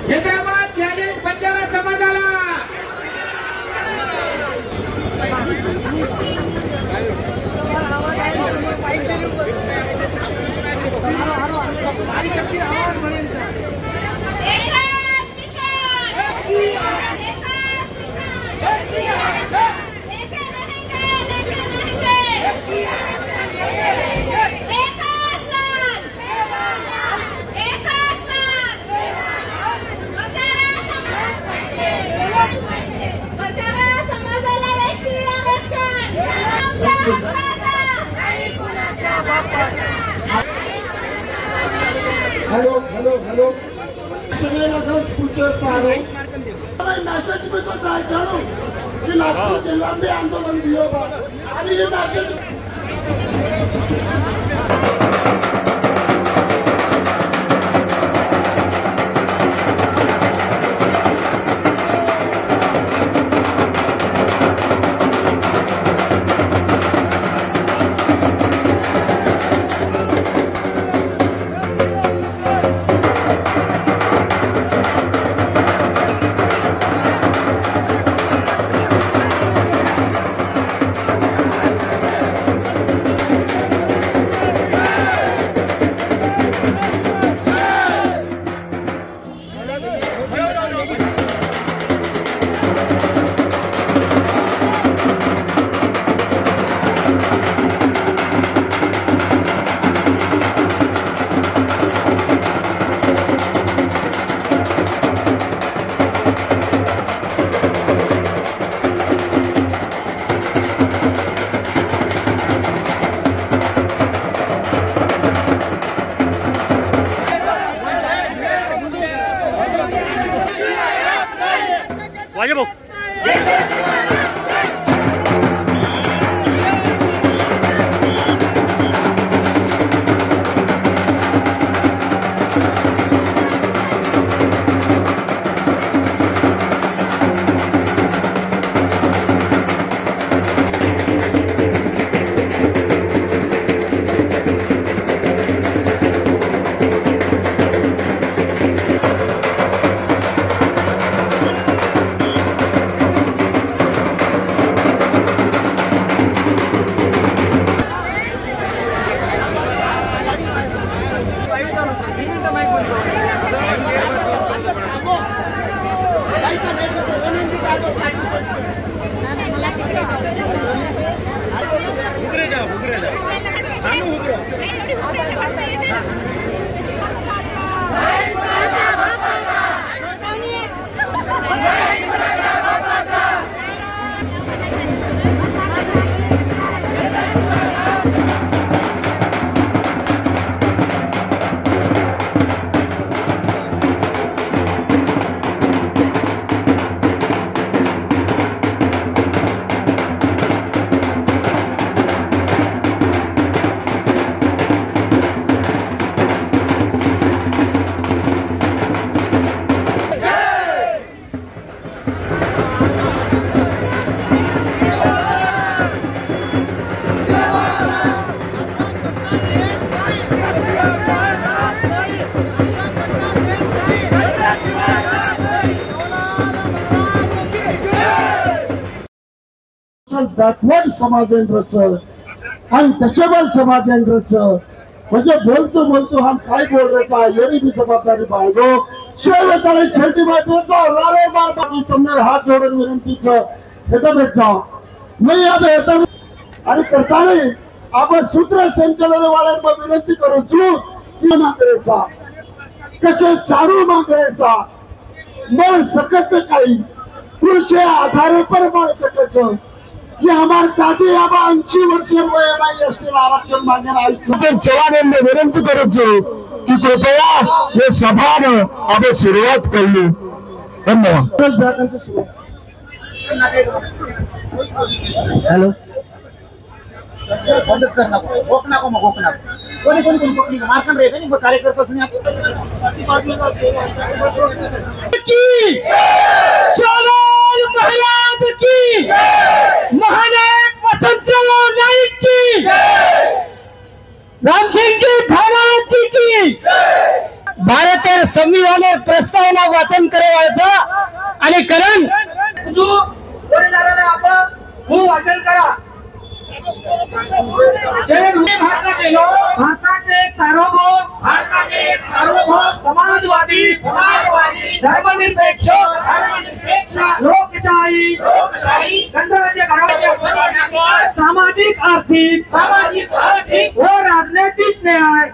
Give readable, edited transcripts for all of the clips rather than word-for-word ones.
Hyderabad challenge Banjara समाजाला hello hello hello पूछे सारो मैसेज में तो जाए जानो कि लाखों जिला में आंदोलन भी होगा और ये मैसेज वाजबो बॅकवर्ड समाजेंद्रचं आणि टचेबल समाजेंद्रचं म्हणजे बोलतो बोलतो हम काय बोल रहे था ये भी जबाबदारी बाळगो शेवटाला छोटी बातमीचा रावे बाबा तुमने हात जोडून विनंतीचं हेटबेत जाओ मी अब हेटा आणि करताना आपण सूत्र संचालन वाल्यांना विनंती करू की मागण्याचा कसे सारू मागण्याचा मग सकत काही कृषी आधार पर मळ सकत ये हमारे दादी अब 80 वर्ष एसटी आरक्षण मांगे चव्हाण विनंती करू की कृपया ये सभा अब सुरुवात कर ली धन्यवाद। हेलो कोणी कोणी कोणी पकड़ी मारकन रहे थे नहीं वो कार्यकर्ता सुनिए आपको संविधानावर प्रस्तावना वाचन करायचा आणि करण आपण वाचन करा। भारताचे एक सार्वभौम समाजवादी धर्मनिरपेक्ष लोकशाही गणराज्य घडवण्यासाठी सामाजिक आर्थिक व राजनैतिक न्याय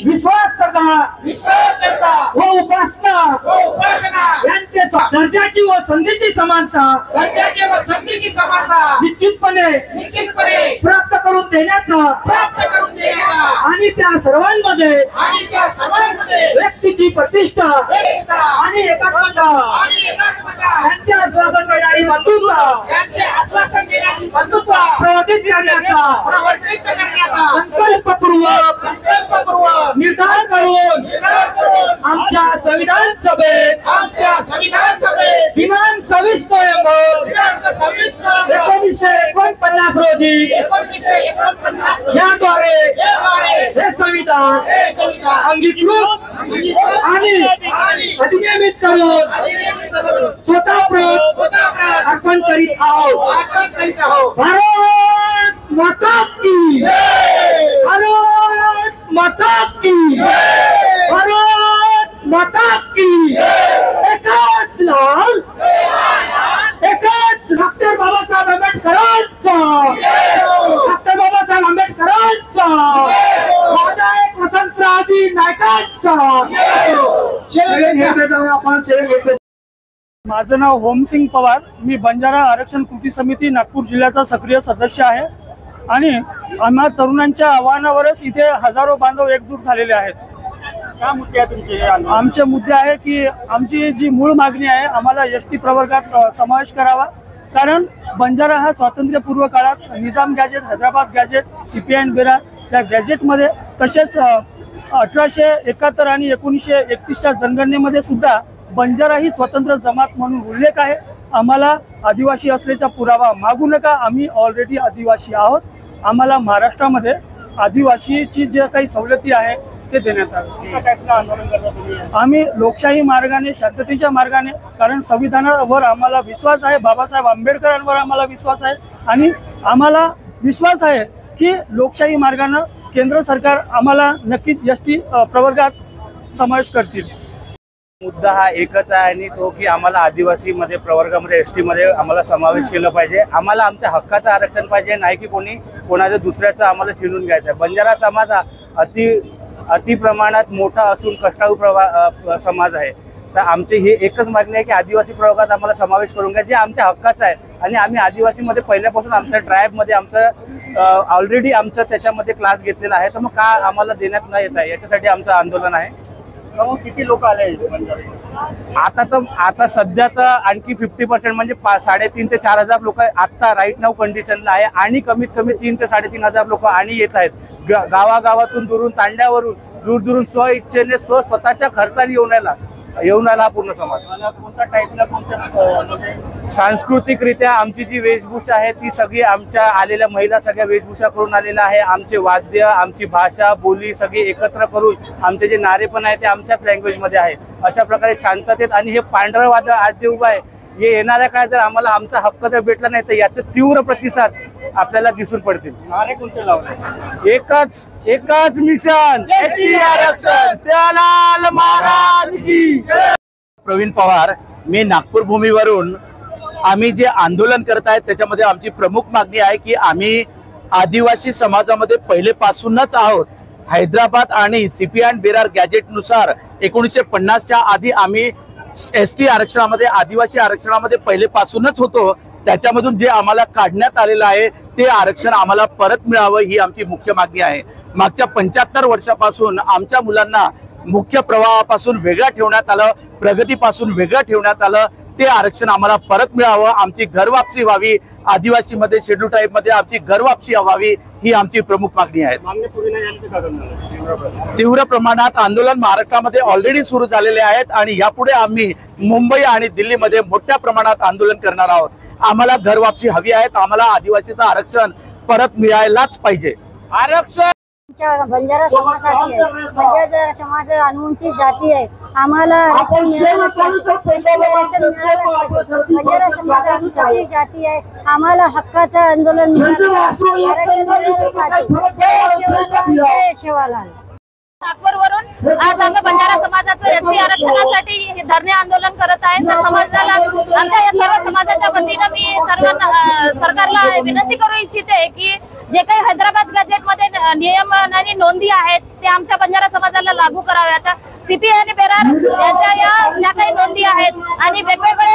विश्वास व उपासना यांचे दर्जाची व संधीची समानता निश्चितपणे प्राप्त करून देण्याचा आणि त्या सर्वांमध्ये व्यक्तीची प्रतिष्ठा आणि एकात्मता यांचे आश्वासन देणारी बंधुत्व प्रवर्तित करण्याचा संकल्पपूर्वक निर्धार करून आमच्या संविधान सभेत दिनांक 26 नोव्हेंबर 1949 रोजी याद्वारे हे संविधान अंगीकृत आणि अधिनियमित करून स्वतः अर्पण करीत आहोत। भारत माता की भारत माता की भारत माता की एकच लाल एकच डॉक्टर बाबासाहेब आंबेडकरांचा माझा एक वसंतरावजी नायकांचा माझं नाव होमसिंग पवार, मी बंजारा आरक्षण कृती समिती नागपूर जिल्ह्याचा सक्रिय सदस्य आहे आणि आम्हा तरुणांच्या आव्हानावरच इथे हजारो बांधव एकजूट झालेले आहेत। काय मुद्दे आहेत तुमचे? आमचे मुद्दे आहे की आमची जी मूळ मागणी आहे आम्हाला एसटी प्रवर्गात समावेश करावा, कारण बंजारा हा स्वातंत्र्यपूर्व काळात Nizam gazette, Hyderabad gazette, CPI बेरा या गॅजेटमध्ये तसेच 1871 आणि 1931च्या जनगणनेमध्ये सुद्धा बंजारा ही स्वतंत्र जमात म्हणून उल्लेख आहे। आम्हाला आदिवासी असल्याचा पुरावा मागू नका, आम्ही ऑलरेडी आदिवासी आहोत। आम्हाला महाराष्ट्रामध्ये आदिवासीची जे काही सवलती आहे ते देण्यात आले। आम्ही लोकशाही मार्गाने, शांततेच्या मार्गाने, कारण संविधानावर आम्हाला विश्वास आहे, बाबासाहेब आंबेडकरांवर आम्हाला विश्वास आहे आणि आम्हाला विश्वास आहे की लोकशाही मार्गाने केंद्र सरकार आम्हाला नक्कीच एसटी प्रवर्गात समावेश करतील। मुद्दा हा एकच आहे आणि तो की आम्हाला आदिवासीमध्ये प्रवर्गामध्ये एसटी मध्ये आम्हाला समावेश केलं पाहिजे। आम्हाला आमच्या हक्काचं आरक्षण पाहिजे, नाही की कोणाचं दुसऱ्याचं आम्हाला शिरून घ्यायचं आहे। बंजारा समाज हा अति प्रमाणात मोठा असून कष्टाळू समाज आहे, तर आमची ही एकच मागणी आहे की आदिवासी प्रवर्गात आम्हाला समावेश करून घ्या, जे आमच्या हक्काचं आहे। आणि आम्ही आदिवासीमध्ये पहिल्यापासून आमच्या ट्रायबमध्ये ऑलरेडी आमचं त्याच्यामध्ये क्लास घेतलेला आहे, तर मग का आम्हाला देण्यात न येत आहे, याच्यासाठी आमचं आंदोलन आहे। किती लोक आले? आता सध्या तर आणखी 50% म्हणजे 3,500 ते 4,000 लोक आता राईट नाव कंडिशनला आहे आणि कमीत कमी 3,000 ते 3,500 लोक आणि येत आहेत। गावागावातून दुरून तांड्यावरून दूरदूरून स्वइच्छेने स्वतःच्या खर्चाने येऊन आला हा पूर्ण समाज। कोणत्या टाईपला कोणत्या सांस्कृतिकरित्या आमची जी वेशभूषा आहे ती सगळी आमच्या आलेल्या महिला सगळ्या वेशभूषा करून आलेल्या आहे। आमचे वाद्य, आमची भाषा बोली सगळी एकत्र करून आमचे जे नारे पण आहे ते आमच्याच लँग्वेजमध्ये आहे। अशा प्रकारे शांततेत आणि हे पांढरं वादळ आज जे उभं आहे, हे येणाऱ्या काळात जर आम्हाला आमचा हक्क जर भेटला नाही तर याचे तीव्र प्रतिसाद आपल्याला दिसून पडतील। नारे कोणते लावले? एकच मिशन, एसटी आरक्षण, सेवालाल महाराज की। प्रवीण पवार, मी नागपूर भूमीवरून आम्ही जे आंदोलन करत आहेत त्याच्यामध्ये आमची प्रमुख मागणी आहे की आम्ही आदिवासी समाजामध्ये पहिलेपासूनच आहोत। हैदराबाद आणि CPI बेरार गॅजेटनुसार 1950च्या आधी आम्ही एसटी आरक्षणामध्ये, आदिवासी आरक्षणामध्ये पहिलेपासूनच होतो। त्याच्यामधून जे आम्हाला काढण्यात आलेलं आहे ते आरक्षण आम्हाला परत मिळावं ही आमची मुख्य मागणी आहे। मागच्या 75 वर्षापासून आमच्या मुलांना मुख्य प्रवाहापासून वेगळं ठेवण्यात आलं, प्रगतीपासून वेगळं ठेवण्यात आलं। ते आरक्षण आम्हाला परत मिळावं, आमची घरवापसी व्हावी, आदिवासीमध्ये शेड्यूल टाईपमध्ये आमची घरवापसी व्हावी ही आमची प्रमुख मागणी आहे। तीव्र प्रमाणात आंदोलन महाराष्ट्रामध्ये ऑलरेडी सुरू झालेले आहेत आणि यापुढे आम्ही मुंबई आणि दिल्लीमध्ये मोठ्या प्रमाणात आंदोलन करणार आहोत। आम्हाला घरवापसी हवी आहे, आम्हाला आदिवासीचं आरक्षण परत मिळायलाच पाहिजे। आरक्षण बंजारा समाजासाठी आहे. बंजारा समाज अनुसूचित जाती आहे. आम्हाला आपण शेवटपर्यंत बंजारा समाज अनुसूचित जाती आहे. आम्हाला हक्काचं आंदोलन शेवालाल. नागपूरवरून आज आम्ही बंजारा समाजाचं एसटी आरक्षणासाठी धरणे आंदोलन करत आहे. तर समाजाला आमच्या या सर्व समाजाच्या वतीनं मी सरकारला विनंती करू इच्छिते की जे काही हैदराबाद गॅजेटमध्ये नियम आणि नोंदी आहेत ते आमच्या बंजारा समाजाला लागू करावे. आता सीपीआय आणि बेरार यांच्या ज्या काही नोंदी आहेत आणि वेगवेगळे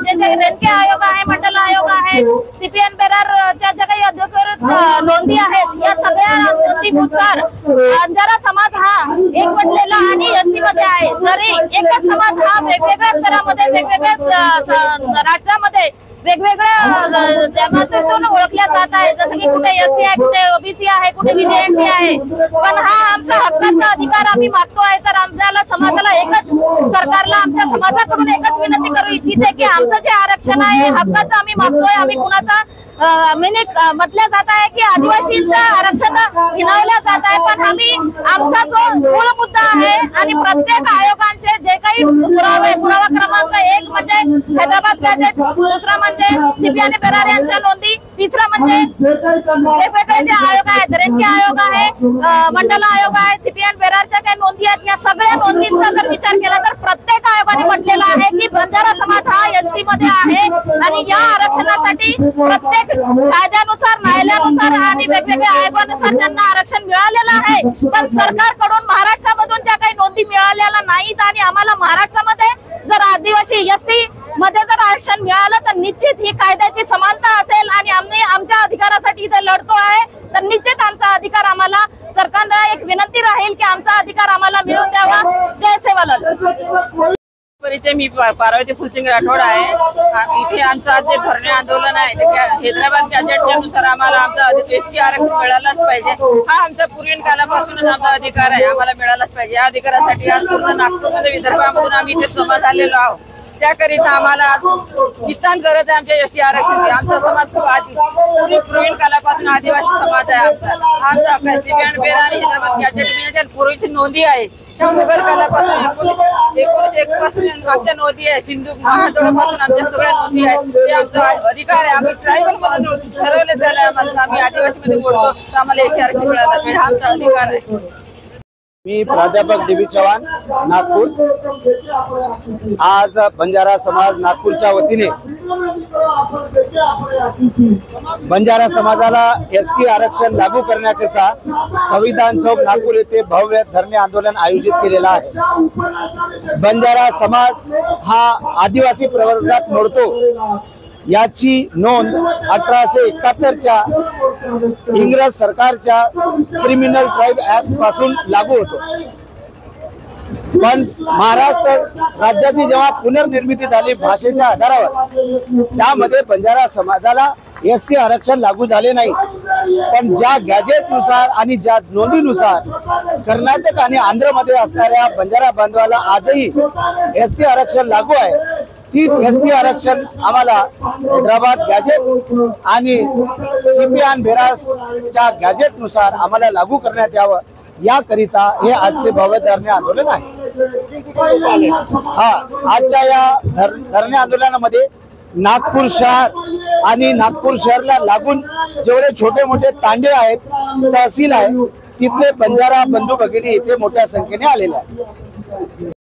जे काही रेणके आयोग आहे, मंडल आयोग आहे, सीपीआय आणि बेरारच्या ज्या काही अधिकृत नोंदी आहेत या सगळ्या नोंदीनुसार बंजारा समाज हा एकवटलेला आणि एसटी मध्ये आहे. जरी एकच समाज हा वेगवेगळ्या स्तरामध्ये वेगवेगळ्या राष्ट्रामध्ये वेगवेगळ्या जमातीतून ओळखल्या जात आहे. जसं की कुठे एसटी आहे, कुठे ओबीसी आहे, कुठे व्हीजेएनटी आहे. पण हा आमचा हक्काचा अधिकार आम्ही मागतो आहे. तर आमच्याला समाजाला एकच सरकारला आमच्या समाजाकडून एकच विनंती करू इच्छिते की आमचं जे आरक्षण आहे हक्काचं आम्ही मागतोय. आम्ही कुणाचा म्हटलं जात आहे की आदिवासींचं आरक्षण हिरावलं जात आहे. पण आम्ही आमचा जो मूळ मुद्दा आहे आणि प्रत्येक आयोगांचे जे काही पुरावा क्रमांक 1 म्हणजे हैदराबाद गॅजेट, दुसरा म्हणजे सीपीआय आणि बेरार यांच्या नोंदी, तिसरा म्हणजे वेगवेगळे जे आयोग आहेत, रेणके आयोग आहे, मंडल आयोग आहे, सीपीआय आणि बेरारच्या काही नोंदी आहेत. या सगळ्या नोंदींचा जर विचार केला तर प्रत्येक आयोगाने म्हटलेलं आहे की बंजारा समाज हा एसटी मध्ये आहे आणि या आरक्षणासाठी प्रत्येक कायद्यानुसार, न्यायालयानुसार आणि वेगवेगळ्या आयोगानुसार त्यांना आरक्षण मिळालेलं आहे. पण सरकारकडून महाराष्ट्रामधून ज्या काही नोंदी मिळालेल्या नाहीत आणि आम्हाला महाराष्ट्रामध्ये जर आदिवासी एसटी मध्ये जर आरक्षण मिळालं तर निश्चित ही कायद्याची समानता असेल आणि आम्ही आमच्या अधिकारासाठी इथे लढतो आहे. तर निश्चित आमचा अधिकार आम्हाला सरकारला एक विनंती राहील की आमचा अधिकार आम्हाला मिळवून द्यावा. जय सेवालाल. परिचय मी पार्वती फुलसिंग राठोड आहे. इथे आमचं जे धरणे आंदोलन आहे ते हैदराबाद गॅजेटच्या नुसार आम्हाला आमचा एसटी आरक्षण मिळालाच पाहिजे. हा आमचा पूर्वीन कालापासूनच आमचा अधिकार आहे, आम्हाला मिळालाच पाहिजे. या अधिकारासाठी आज पूर्ण नागपूरमध्ये विदर्भामधून आम्ही इथे जमा झालेलो आहोत. त्याकरिता आम्हाला नितांत गरज आहे आमच्या एसटी आरक्षणाची. आमचा समाज खूप पूर्वीन कालापासून आदिवासी समाज आहे. आमचा सीपीआय आणि बेरार हैदराबाद गॅजेट पूर्वीची नोंदी आहे. मुघल कालापासून 1901 पासून आमच्या नोंदी आहे. सिंधू महादोरापासून आमच्या सगळ्या नोंदी आहेत. ते आमचा अधिकार आहे. आम्ही ट्रायबल म्हणून ठरवले झालं आम्हाला. आम्ही आदिवासीमध्ये बोलतो तर आम्हाला एसटी आरक्षण मिळालं पाहिजे. हा आमचा अधिकार आहे. मी प्राध्यापक डी बी चव्हाण, नागपूर. आज बंजारा समाज नागपूरच्या वतीने बंजारा समाजाला एसटी आरक्षण लागू करण्याकरिता संविधान चौक नागपूर येथे भव्य धरणे आंदोलन आयोजित केलेलं आहे. बंजारा समाज हा आदिवासी प्रवर्गात मोडतो याची नोंद 1871च्या इंग्रज सरकारच्या क्रिमिनल ट्राईब ऍक्ट पासून लागू होतो. पण महाराष्ट्र राज्याची जेव्हा पुनर्निर्मिती झाली भाषेच्या आधारावर, त्यामध्ये बंजारा समाजाला एसटी आरक्षण लागू झाले नाही. पण ज्या गॅजेटनुसार आणि ज्या नोंदीनुसार कर्नाटक आणि आंध्रमध्ये असणाऱ्या बंजारा बांधवाला आजही एसटी आरक्षण लागू आहे, ती एसटी आरक्षण आम्हाला हैदराबाद गॅजेट आणि सीपीआय आणि बेरारच्या गॅजेटनुसार आम्हाला लागू करण्यात यावं याकरिता हे आजचे भव्य धरणे आंदोलन आहे. आजच्या या धरणे आंदोलनामध्ये नागपूर शहर आणि नागपूर शहरला लागून जेवढे छोटे मोठे तांडे आहेत, तहसील आहे, तिथले बंजारा बंधू भगिनी इथे मोठ्या संख्येने आलेले आहेत.